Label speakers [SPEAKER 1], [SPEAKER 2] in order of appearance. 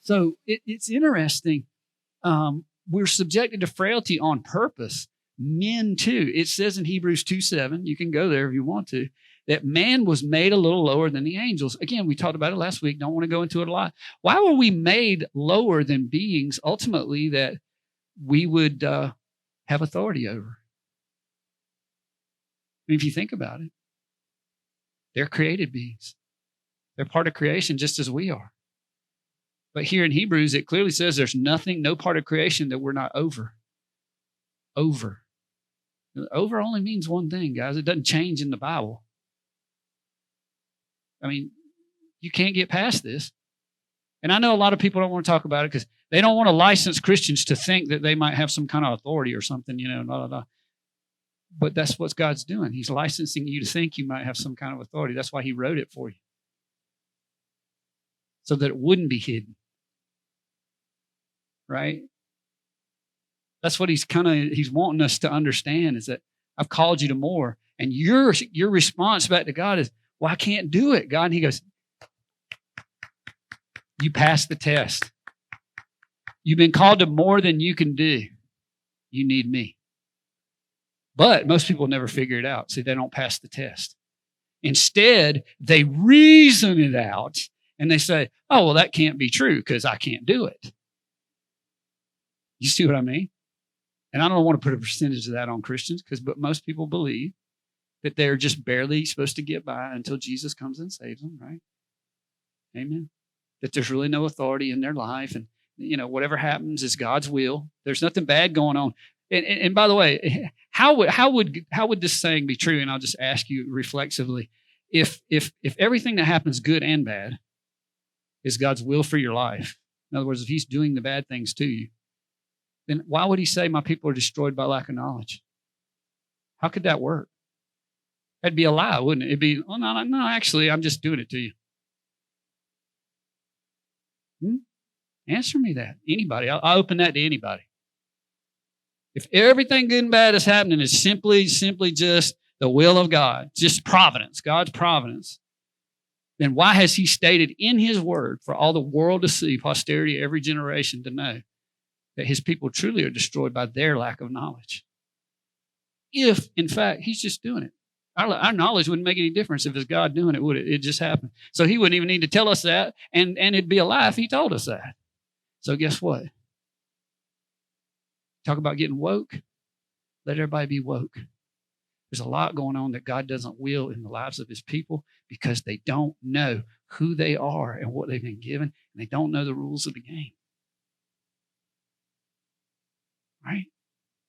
[SPEAKER 1] So it's interesting. We're subjected to frailty on purpose. Men too. It says in Hebrews 2:7, you can go there if you want to, that man was made a little lower than the angels. Again, we talked about it last week. Don't want to go into it a lot. Why were we made lower than beings ultimately that we would have authority over? I mean, if you think about it, they're created beings. They're part of creation just as we are. But here in Hebrews, it clearly says there's nothing, no part of creation that we're not over. Over. Over only means one thing, guys. It doesn't change in the Bible. I mean, you can't get past this. And I know a lot of people don't want to talk about it because they don't want to license Christians to think that they might have some kind of authority or something, blah, blah, blah. But that's what God's doing. He's licensing you to think you might have some kind of authority. That's why he wrote it for you. So that it wouldn't be hidden. Right? That's what he's wanting us to understand, is that I've called you to more. And your response back to God is, well, I can't do it, God. And he goes, you passed the test. You've been called to more than you can do. You need me. But most people never figure it out. See, they don't pass the test. Instead, they reason it out and they say, oh, well, that can't be true because I can't do it. You see what I mean? And I don't want to put a percentage of that on Christians, but most people believe that they're just barely supposed to get by until Jesus comes and saves them, right? Amen. That there's really no authority in their life, and whatever happens is God's will. There's nothing bad going on. And by the way, how would this saying be true? And I'll just ask you reflexively, if everything that happens, good and bad, is God's will for your life. In other words, if he's doing the bad things to you, then why would he say my people are destroyed by lack of knowledge? How could that work? That'd be a lie, wouldn't it? It'd be, oh, no, actually, I'm just doing it to you. Answer me that. Anybody. I'll open that to anybody. If everything good and bad is happening is simply just the will of God, just providence, God's providence, then why has he stated in his word for all the world to see, posterity, every generation to know, that his people truly are destroyed by their lack of knowledge? If, in fact, he's just doing it. Our knowledge wouldn't make any difference if it's God doing it, would it? It just happened. So he wouldn't even need to tell us that, and it'd be a lie if he told us that. So guess what? Talk about getting woke. Let everybody be woke. There's a lot going on that God doesn't will in the lives of his people because they don't know who they are and what they've been given, and they don't know the rules of the game.